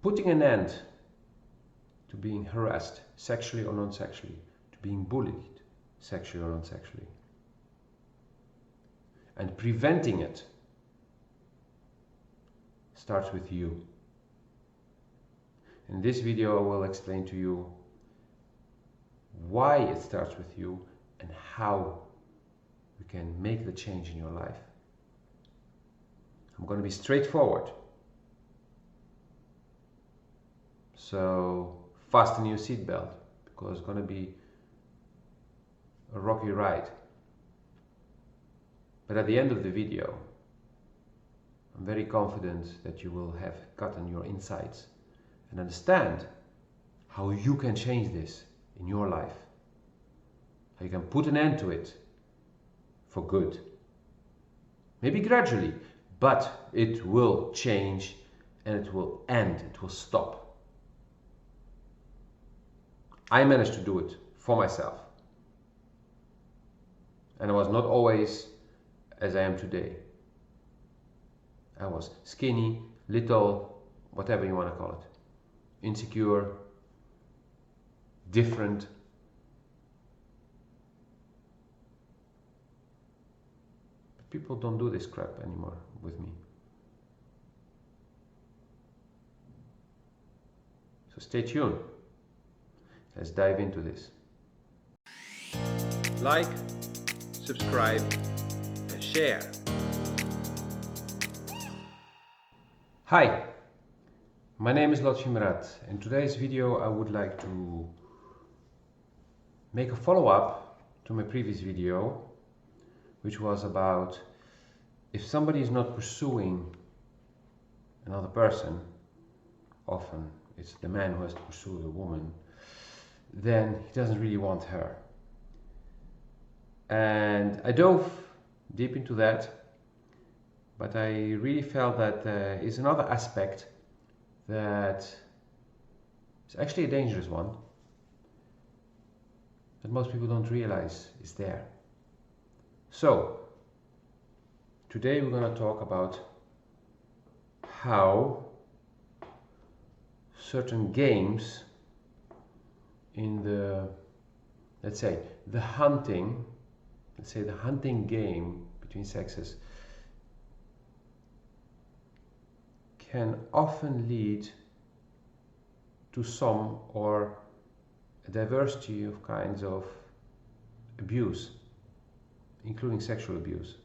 putting an end to being harassed, sexually or non-sexually, to being bullied, sexually or non-sexually, and preventing it starts with you. In this video I will explain to you why it starts with you and how you can make the change in your life. I'm going to be straightforward. So fasten your seatbelt, because it's going to be a rocky ride. But at the end of the video, I'm very confident that you will have gotten your insights and understand how you can change this in your life. How you can put an end to it for good. Maybe gradually, but it will change and it will end, it will stop. I managed to do it for myself. And I was not always as I am today. I was skinny, little, whatever you want to call it. Insecure, different. But people don't do this crap anymore with me. So stay tuned. Let's dive into this. Like, subscribe, and share. Hi, my name is Lotfi Murat. In today's video I would like to make a follow-up to my previous video, which was about if somebody is not pursuing another person, often it's the man who has to pursue the woman, then he doesn't really want her. And I dove deep into that, but I really felt that there is another aspect that is actually a dangerous one, that most people don't realize is there. So, today we're going to talk about how certain games in the, let's say the hunting game between sexes can often lead to some or a diversity of kinds of abuse, including sexual abuse.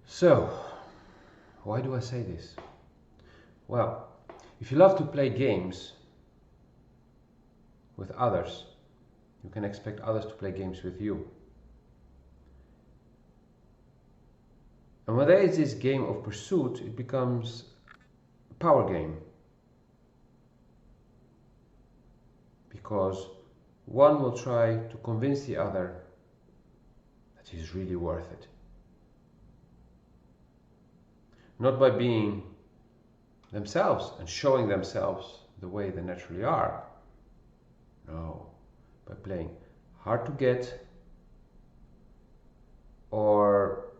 So, why do I say this? Well, if you love to play games with others, you can expect others to play games with you. And when there is this game of pursuit, it becomes a power game. Because one will try to convince the other that he's really worth it. Not by being themselves and showing themselves the way they naturally are. No, by playing hard to get or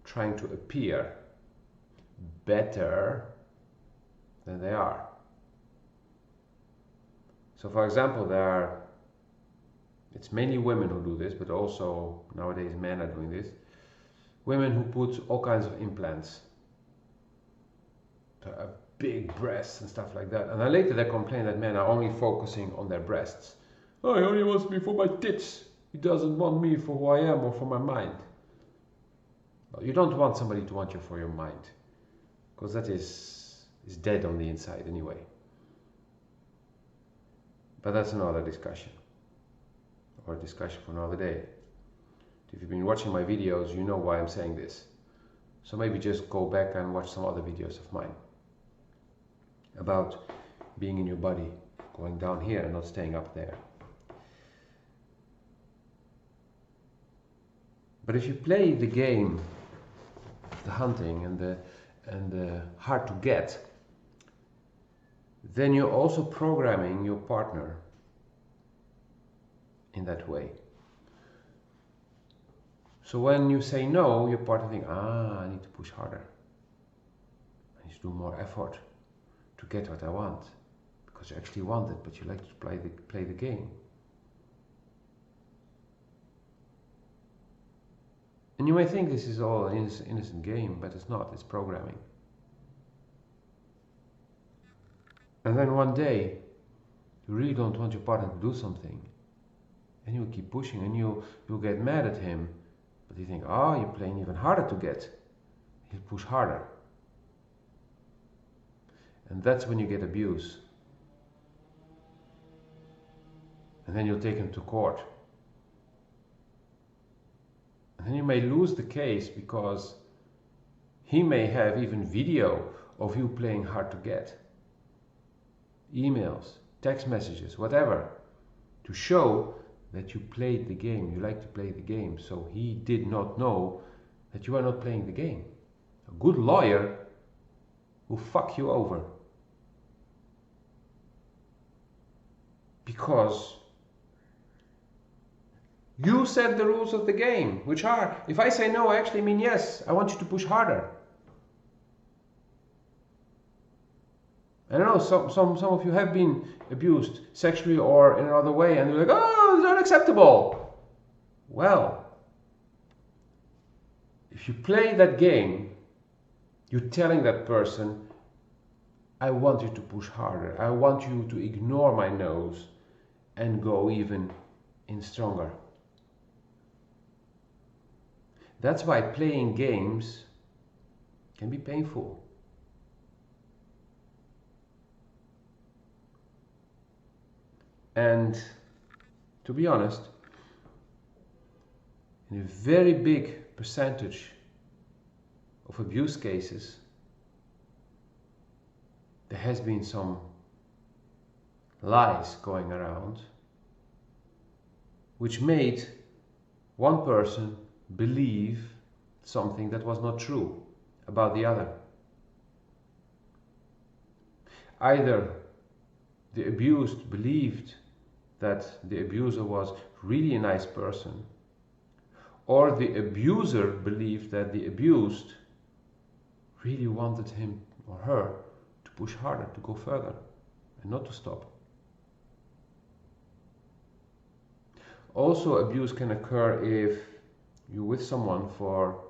trying to appear better than they are. So for example, it's mainly women who do this, but also nowadays men are doing this. Women who put all kinds of implants, big breasts and stuff like that, and then later they complain that men are only focusing on their breasts. Oh, he only wants me for my tits, he doesn't want me for who I am or for my mind. Well, you don't want somebody to want you for your mind, because that is dead on the inside anyway. But that's another discussion, or a discussion for another day. If you've been watching my videos, you know why I'm saying this. So maybe just go back and watch some other videos of mine about being in your body, going down here and not staying up there. But if you play the game, the hunting and the hard to get, then you're also programming your partner in that way. So when you say no, your partner thinks, I need to push harder. I need to do more effort to get what I want. Because you actually want it, but you like to play the game. And you may think this is all an innocent game, but it's not, it's programming. And then one day, you really don't want your partner to do something. And you keep pushing, and you'll get mad at him. But you think, you're playing even harder to get. He'll push harder. And that's when you get abuse. And then you'll take him to court. And then you may lose the case because he may have even video of you playing hard to get. Emails, text messages, whatever, to show that you played the game, you like to play the game, so he did not know that you are not playing the game. A good lawyer will fuck you over. Because you set the rules of the game, which are, if I say no, I actually mean yes, I want you to push harder. I know some of you have been abused sexually or in another way, and you're like, it's unacceptable. Well, if you play that game, you're telling that person, I want you to push harder. I want you to ignore my no's and go even in stronger. That's why playing games can be painful. And to be honest, in a very big percentage of abuse cases, there has been some lies going around which made one person believe something that was not true about the other. Either the abused believed that the abuser was really a nice person, or the abuser believed that the abused really wanted him or her to push harder, to go further, and not to stop. Also, abuse can occur if you're with someone for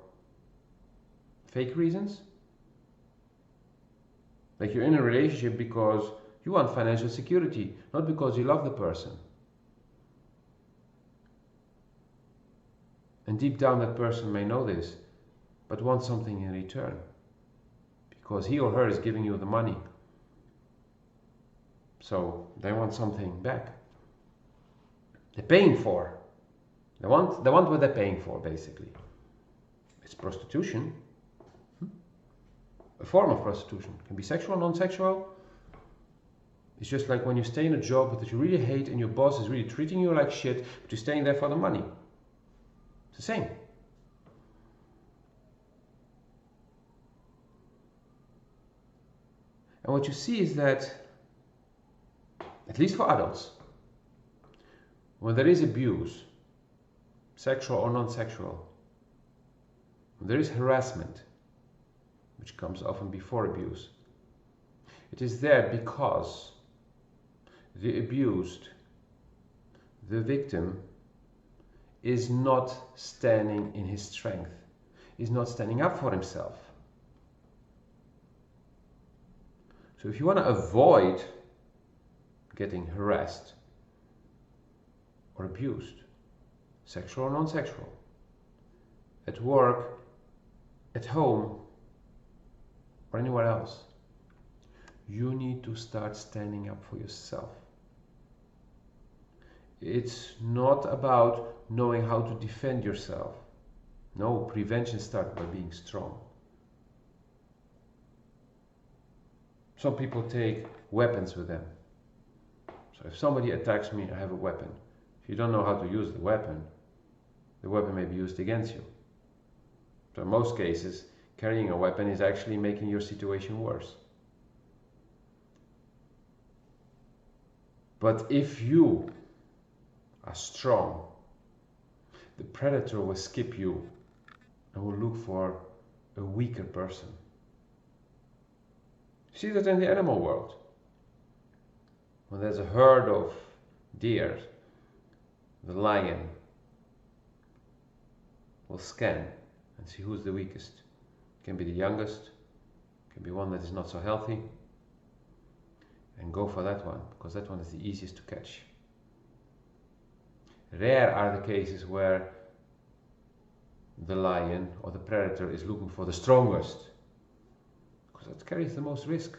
fake reasons. Like you're in a relationship because you want financial security, not because you love the person. And deep down that person may know this, but wants something in return. Because he or her is giving you the money. So they want something back. They're paying for. They want what they're paying for, basically. It's prostitution. A form of prostitution. It can be sexual, non-sexual. It's just like when you stay in a job that you really hate and your boss is really treating you like shit, but you're staying there for the money. It's the same. And what you see is that, at least for adults, when there is abuse, sexual or non-sexual, when there is harassment, which comes often before abuse, it is there because the abused, the victim, is not standing in his strength, is not standing up for himself. So if you want to avoid getting harassed or abused, sexual or non-sexual, at work, at home, or anywhere else, you need to start standing up for yourself. It's not about knowing how to defend yourself. No, prevention starts by being strong. Some people take weapons with them. So if somebody attacks me, I have a weapon. If you don't know how to use the weapon may be used against you. So in most cases, carrying a weapon is actually making your situation worse. But if you are strong, the predator will skip you and will look for a weaker person. See that in the animal world. When there's a herd of deer, the lion will scan and see who's the weakest. Can be the youngest, can be one that is not so healthy, and go for that one, because that one is the easiest to catch. Rare are the cases where the lion or the predator is looking for the strongest, because that carries the most risk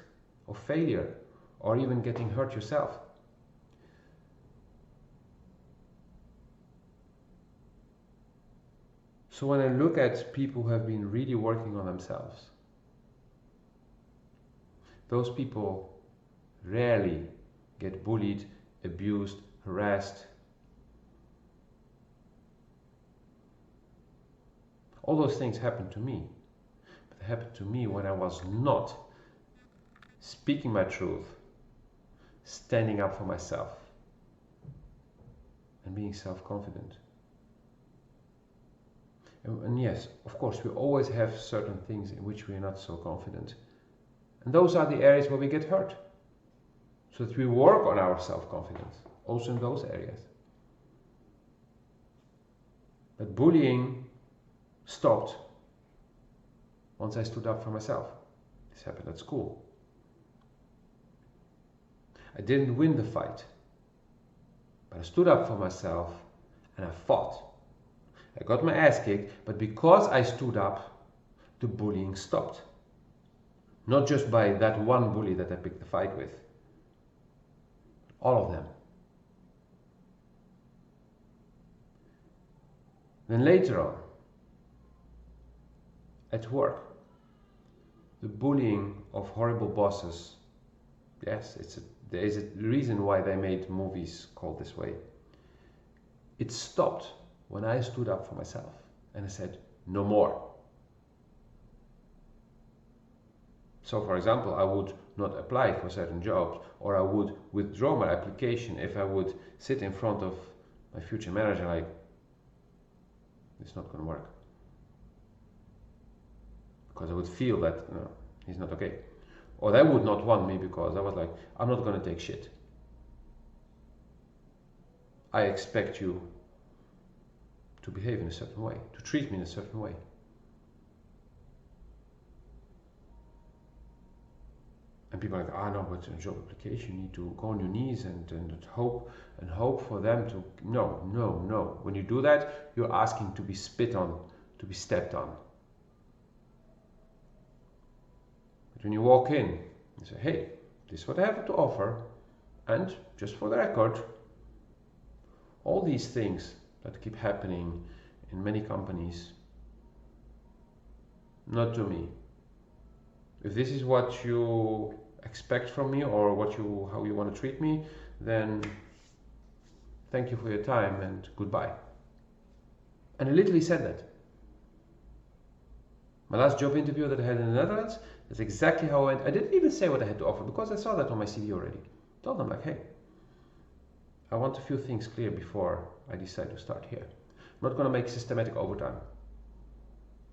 of failure or even getting hurt yourself. So when I look at people who have been really working on themselves, those people rarely get bullied, abused, harassed. All those things happened to me, but they happened to me when I was not speaking my truth, standing up for myself, and being self-confident. And yes, of course, we always have certain things in which we are not so confident. And those are the areas where we get hurt. So that we work on our self-confidence, also in those areas. But bullying stopped once I stood up for myself. This happened at school. I didn't win the fight, but I stood up for myself and I fought. I got my ass kicked, but because I stood up, the bullying stopped. Not just by that one bully that I picked the fight with. All of them. Then later on, at work, the bullying of horrible bosses, yes, there is a reason why they made movies called this way. It stopped when I stood up for myself and I said, no more. So for example, I would not apply for certain jobs, or I would withdraw my application if I would sit in front of my future manager like, it's not going to work. Because I would feel that, no, he's not okay. Or they would not want me because I was like, I'm not going to take shit. I expect you to behave in a certain way, to treat me in a certain way. And people are like, no, but a job application, you need to go on your knees and hope for them to, no. When you do that, you're asking to be spit on, to be stepped on. But when you walk in, you say, hey, this is what I have to offer, and just for the record, all these things that keep happening in many companies, not to me. If this is what you expect from me or how you want to treat me, then thank you for your time and goodbye. And I literally said that. My last job interview that I had in the Netherlands, that's exactly how I went. I didn't even say what I had to offer because I saw that on my CV already. I told them like, hey, I want a few things clear before I decide to start here. I'm not going to make systematic overtime.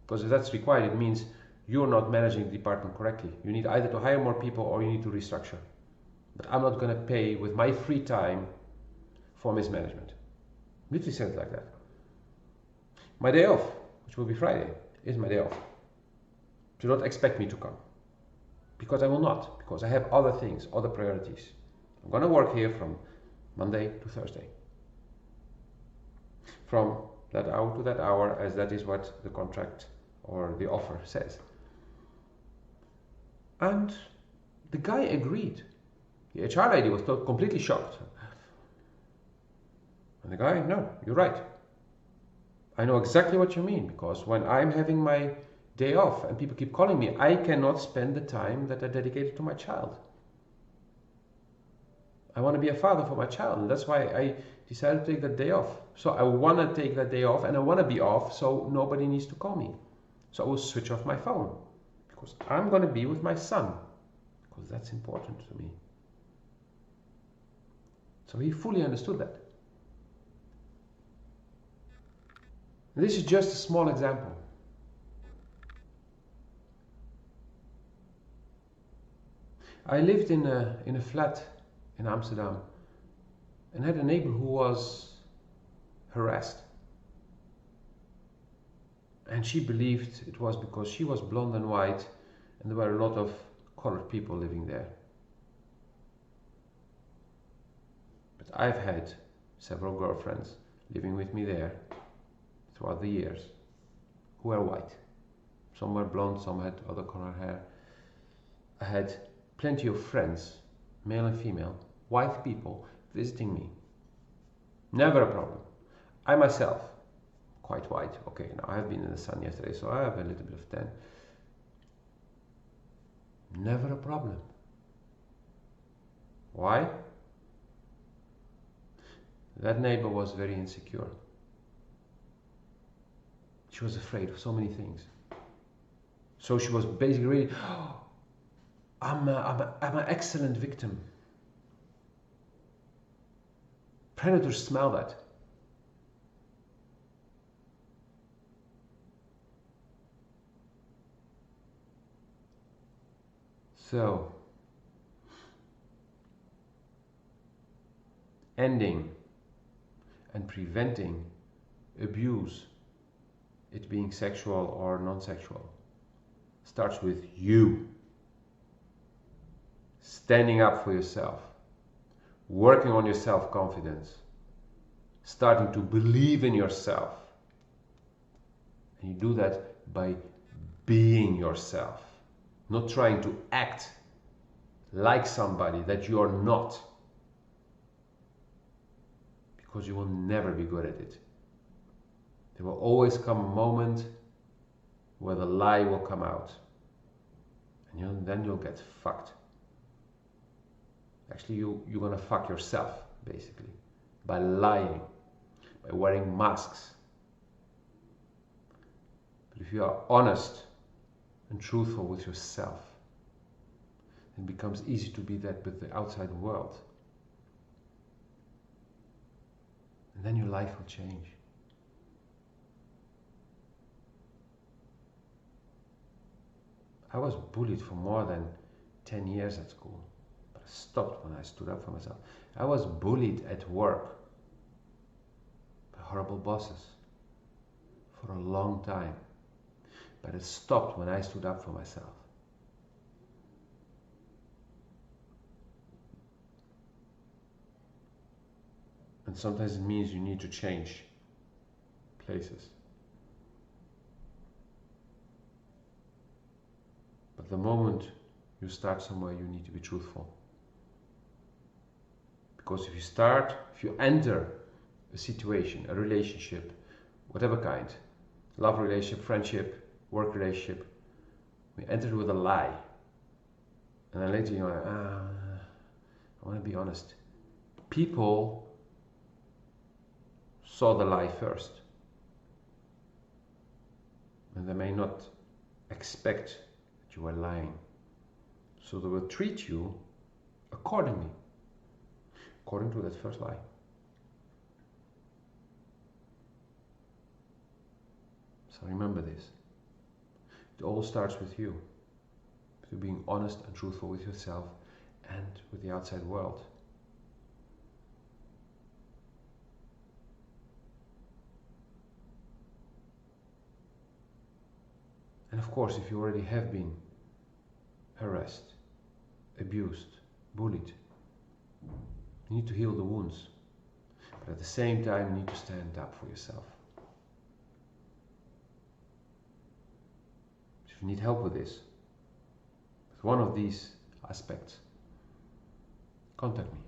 Because if that's required, it means you're not managing the department correctly. You need either to hire more people or you need to restructure. But I'm not going to pay with my free time for mismanagement. Literally said it like that. My day off, which will be Friday, is my day off. Do not expect me to come. Because I will not. Because I have other things, other priorities. I'm going to work here from Monday to Thursday. From that hour to that hour, as that is what the contract or the offer says. And the guy agreed. The HR lady was completely shocked. And the guy, no, you're right. I know exactly what you mean, because when I'm having my day off and people keep calling me, I cannot spend the time that I dedicated to my child. I want to be a father for my child, and that's why I decided to take that day off. So I want to take that day off, and I want to be off, so nobody needs to call me. So I will switch off my phone, because I'm going to be with my son, because that's important to me. So he fully understood that. And this is just a small example. I lived in a flat in Amsterdam and had a neighbor who was harassed. And she believed it was because she was blonde and white and there were a lot of colored people living there. But I've had several girlfriends living with me there throughout the years who were white. Some were blonde, some had other color hair. I had plenty of friends, male and female, white people visiting me. Never a problem. I myself, quite white. Okay, now I have been in the sun yesterday, so I have a little bit of tan. Never a problem. Why? That neighbor was very insecure. She was afraid of so many things. So she was basically really, oh, I'm an excellent victim. Predators smell that. So, ending and preventing abuse, it being sexual or non-sexual, starts with you. Standing up for yourself, working on your self-confidence, starting to believe in yourself. And you do that by being yourself, not trying to act like somebody that you're not, because you will never be good at it. There will always come a moment where the lie will come out, and then you'll get fucked. Actually, you're gonna fuck yourself, basically, by lying, by wearing masks. But if you are honest and truthful with yourself, it becomes easy to be that with the outside world. And then your life will change. I was bullied for more than 10 years at school. But I stopped when I stood up for myself. I was bullied at work by horrible bosses for a long time. But it stopped when I stood up for myself. And sometimes it means you need to change places. But the moment you start somewhere, you need to be truthful. Because if you enter a situation, a relationship, whatever kind, love relationship, friendship, work relationship, we enter it with a lie. And then later you're like, I want to be honest. People saw the lie first. And they may not expect that you are lying. So they will treat you accordingly, according to that first lie. So remember this. It all starts with you. With being honest and truthful with yourself and with the outside world. And of course, if you already have been harassed, abused, bullied, you need to heal the wounds. But at the same time, you need to stand up for yourself. If you need help with this, with one of these aspects, contact me.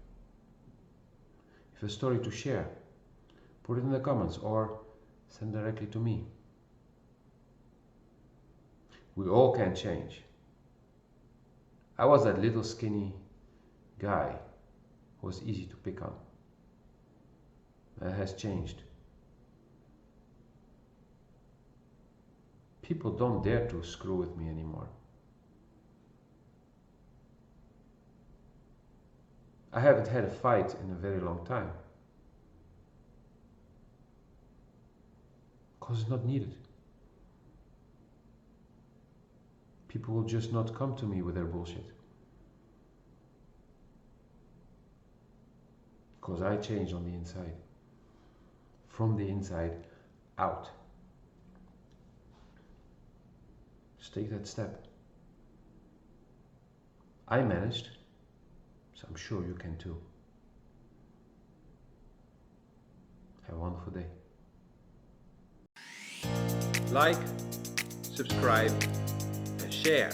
If you have a story to share, put it in the comments or send directly to me. We all can change. I was that little skinny guy who was easy to pick on. That has changed. People don't dare to screw with me anymore. I haven't had a fight in a very long time. Because it's not needed. People will just not come to me with their bullshit. Because I changed on the inside. From the inside out. Just take that step. I managed, so I'm sure you can too. Have a wonderful day. Like, subscribe, and share.